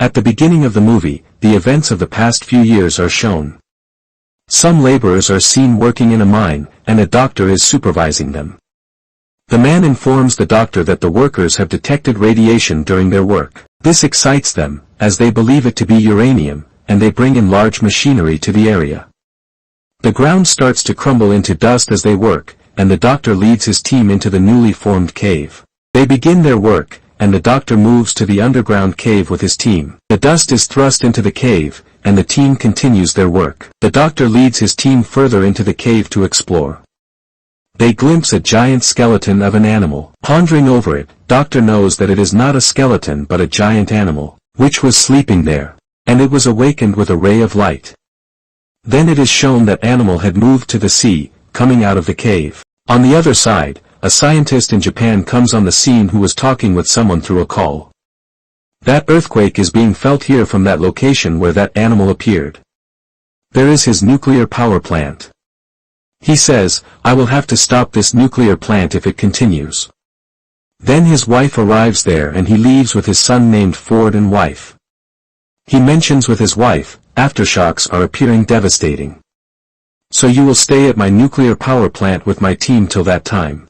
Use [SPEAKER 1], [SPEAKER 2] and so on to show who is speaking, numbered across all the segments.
[SPEAKER 1] At the beginning of the movie, the events of the past few years are shown. Some laborers are seen working in a mine, and a doctor is supervising them. The man informs the doctor that the workers have detected radiation during their work. This excites them, as they believe it to be uranium, and they bring in large machinery to the area. The ground starts to crumble into dust as they work, and the doctor leads his team into the newly formed cave. They begin their work, and the doctor moves to the underground cave with his team. The dust is thrust into the cave, and the team continues their work. The doctor leads his team further into the cave to explore. They glimpse a giant skeleton of an animal. Pondering over it, Doctor knows that it is not a skeleton but a giant animal, which was sleeping there, and it was awakened with a ray of light. Then it is shown that animal had moved to the sea, coming out of the cave. On the other side, a scientist in Japan comes on the scene who was talking with someone through a call. That earthquake is being felt here from that location where that animal appeared. There is his nuclear power plant. He says, "I will have to stop this nuclear plant if it continues." Then his wife arrives there and he leaves with his son named Ford and wife. He mentions with his wife, "Aftershocks are appearing devastating. So you will stay at my nuclear power plant with my team till that time."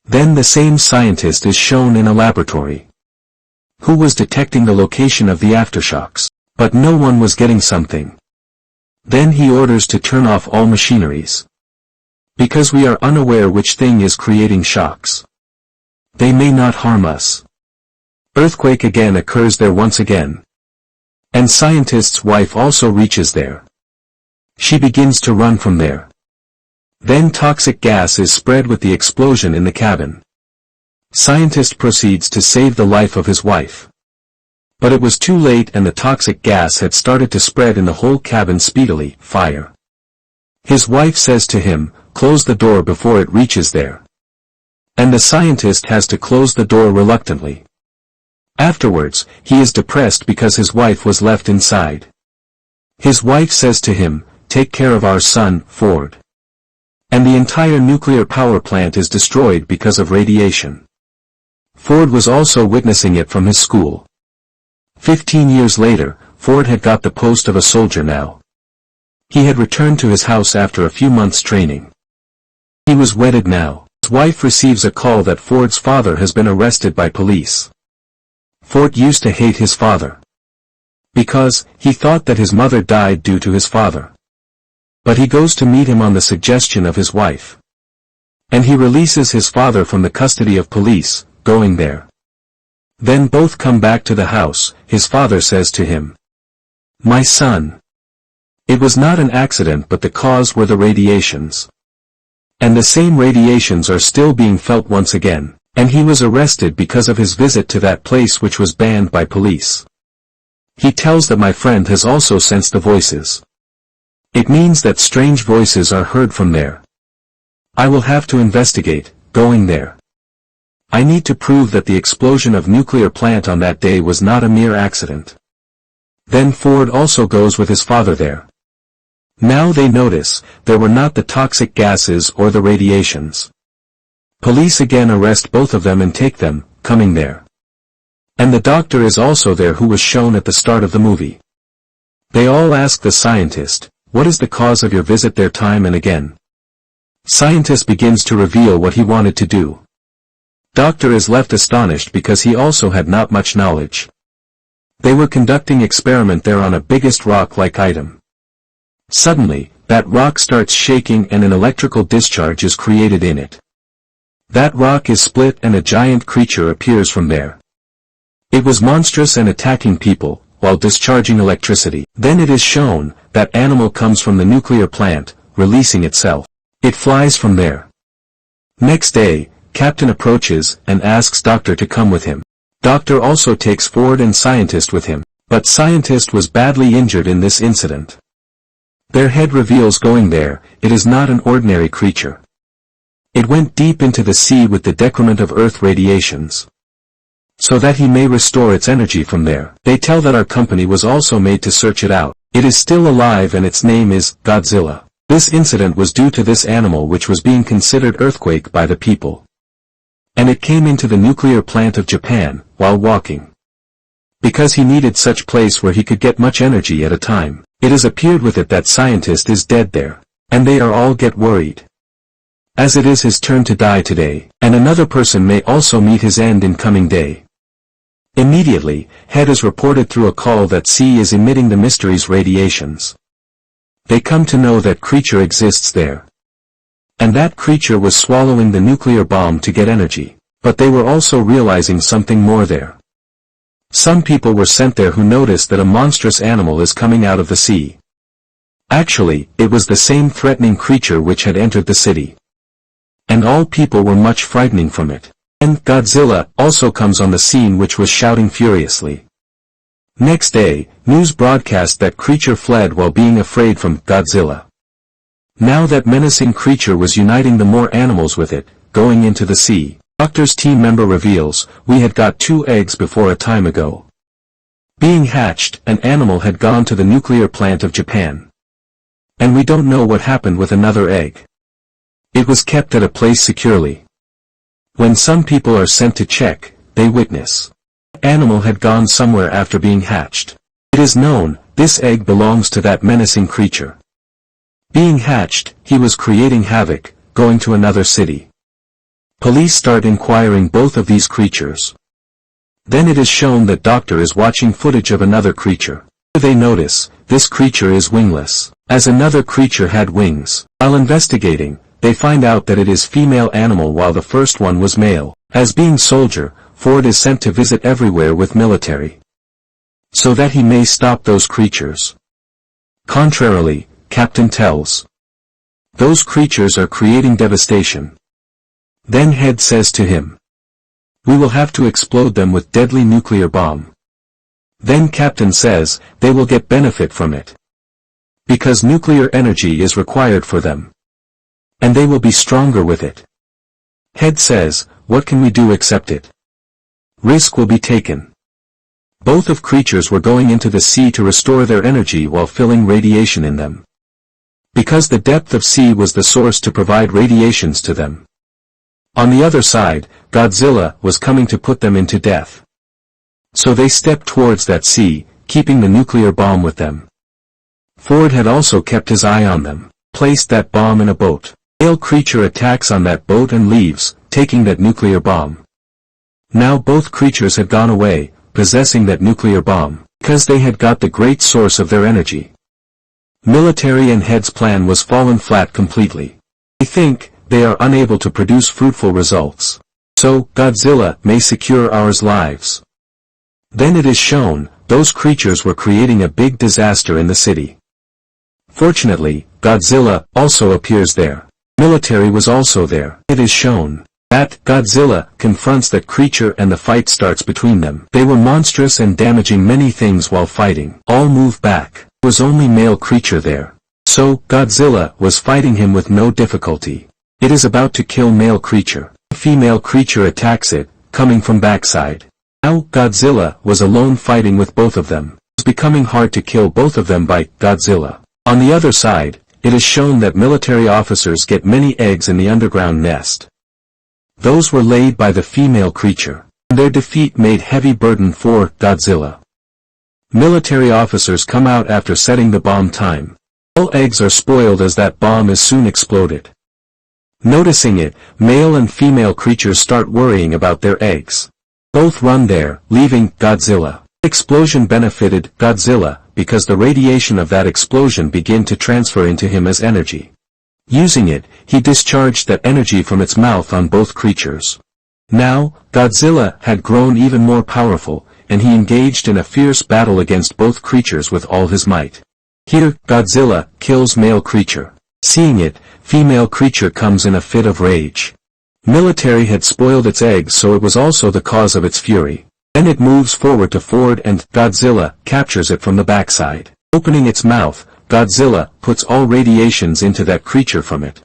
[SPEAKER 1] Then the same scientist is shown in a laboratory, who was detecting the location of the aftershocks, but no one was getting something. Then he orders to turn off all machineries, because we are unaware which thing is creating shocks. They may not harm us. Earthquake again occurs there once again. And scientist's wife also reaches there. She begins to run from there. Then toxic gas is spread with the explosion in the cabin. Scientist proceeds to save the life of his wife. But it was too late and the toxic gas had started to spread in the whole cabin speedily. Fire. His wife says to him, "Close the door before it reaches there." And the scientist has to close the door reluctantly. Afterwards, he is depressed because his wife was left inside. His wife says to him, "Take care of our son, Ford." And the entire nuclear power plant is destroyed because of radiation. Ford was also witnessing it from his school. 15 years later, Ford had got the post of a soldier now. He had returned to his house after a few months' training. He was wedded now. His wife receives a call that Ford's father has been arrested by police. Ford used to hate his father, because he thought that his mother died due to his father. But he goes to meet him on the suggestion of his wife. And he releases his father from the custody of police, going there. Then both come back to the house. His father says to him, "My son, it was not an accident but the cause were the radiations. And the same radiations are still being felt once again." And he was arrested because of his visit to that place which was banned by police. He tells that my friend has also sensed the voices. It means that strange voices are heard from there. I will have to investigate, going there. I need to prove that the explosion of nuclear plant on that day was not a mere accident. Then Ford also goes with his father there. Now they notice, there were not the toxic gases or the radiations. Police again arrest both of them and take them, coming there. And the doctor is also there who was shown at the start of the movie. They all ask the scientist, "What is the cause of your visit there?" time and again. Scientist begins to reveal what he wanted to do. Doctor is left astonished because he also had not much knowledge. They were conducting experiment there on a biggest rock-like item. Suddenly, that rock starts shaking and an electrical discharge is created in it. That rock is split and a giant creature appears from there. It was monstrous and attacking people, while discharging electricity. Then it is shown, that animal comes from the nuclear plant, releasing itself. It flies from there. Next day, Captain approaches and asks Doctor to come with him. Doctor also takes Ford and Scientist with him, but Scientist was badly injured in this incident. Their head reveals going there, it is not an ordinary creature. It went deep into the sea with the decrement of Earth radiations, so that he may restore its energy from there. They tell that our company was also made to search it out. It is still alive and its name is Godzilla. This incident was due to this animal which was being considered earthquake by the people. And it came into the nuclear plant of Japan, while walking. because he needed such place where he could get much energy at a time. It has appeared with it that scientist is dead there, and they are all get worried, as it is his turn to die today, and another person may also meet his end in coming day. Immediately, Head is reported through a call that C is emitting the mystery's radiations. They come to know that creature exists there, and that creature was swallowing the nuclear bomb to get energy, but they were also realizing something more there. Some people were sent there who noticed that a monstrous animal is coming out of the sea. Actually, it was the same threatening creature which had entered the city, and all people were much frightening from it. And Godzilla also comes on the scene, which was shouting furiously. Next day, news broadcast that creature fled while being afraid from Godzilla. Now that menacing creature was uniting the more animals with it, going into the sea. Doctor's team member reveals, we had got 2 eggs before a time ago. Being hatched, an animal had gone to the nuclear plant of Japan. And we don't know what happened with another egg. It was kept at a place securely. When some people are sent to check, they witness. The animal had gone somewhere after being hatched. It is known, this egg belongs to that menacing creature. Being hatched, he was creating havoc, going to another city. Police start inquiring both of these creatures. Then it is shown that Doctor is watching footage of another creature. They notice, this creature is wingless, as another creature had wings. While investigating, they find out that it is female animal while the first one was male. As being soldier, Ford is sent to visit everywhere with military, so that he may stop those creatures. Contrarily, Captain tells, those creatures are creating devastation. Then Head says to him, we will have to explode them with deadly nuclear bomb. Then Captain says, they will get benefit from it, because nuclear energy is required for them, and they will be stronger with it. Head says, what can we do except it? Risk will be taken. Both of creatures were going into the sea to restore their energy while filling radiation in them, because the depth of sea was the source to provide radiations to them. On the other side, Godzilla was coming to put them into death. So they stepped towards that sea, keeping the nuclear bomb with them. Ford had also kept his eye on them, placed that bomb in a boat. Male creature attacks on that boat and leaves, taking that nuclear bomb. Now both creatures had gone away, possessing that nuclear bomb, because they had got the great source of their energy. Military and Head's plan was fallen flat completely. They think, they are unable to produce fruitful results. So, Godzilla may secure our lives. Then it is shown, those creatures were creating a big disaster in the city. Fortunately, Godzilla also appears there. Military was also there. It is shown that Godzilla confronts that creature and the fight starts between them. They were monstrous and damaging many things while fighting. All move back. There was only male creature there. So, Godzilla was fighting him with no difficulty. It is about to kill male creature. Female creature attacks it, coming from backside. Now Godzilla was alone fighting with both of them. It was becoming hard to kill both of them by Godzilla. On the other side, it is shown that military officers get many eggs in the underground nest. Those were laid by the female creature. Their defeat made heavy burden for Godzilla. Military officers come out after setting the bomb time. All eggs are spoiled as that bomb is soon exploded. Noticing it, male and female creatures start worrying about their eggs. Both run there, leaving Godzilla. The explosion benefited Godzilla, because the radiation of that explosion began to transfer into him as energy. Using it, he discharged that energy from its mouth on both creatures. Now, Godzilla had grown even more powerful, and he engaged in a fierce battle against both creatures with all his might. Here, Godzilla kills male creature. Seeing it, female creature comes in a fit of rage. Military had spoiled its eggs, so it was also the cause of its fury. Then it moves forward to Ford and Godzilla captures it from the backside. Opening its mouth, Godzilla puts all radiations into that creature from it.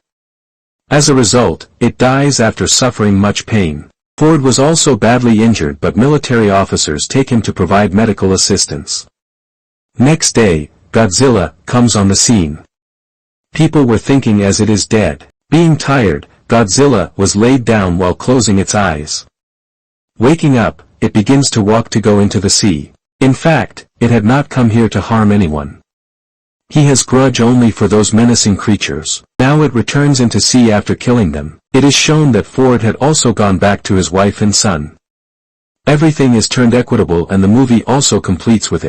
[SPEAKER 1] As a result, it dies after suffering much pain. Ford was also badly injured, but military officers take him to provide medical assistance. Next day, Godzilla comes on the scene. People were thinking as it is dead. Being tired, Godzilla was laid down while closing its eyes. Waking up, it begins to walk to go into the sea. In fact, it had not come here to harm anyone. He has grudge only for those menacing creatures. Now it returns into sea after killing them. It is shown that Ford had also gone back to his wife and son. Everything is turned equitable and the movie also completes with it.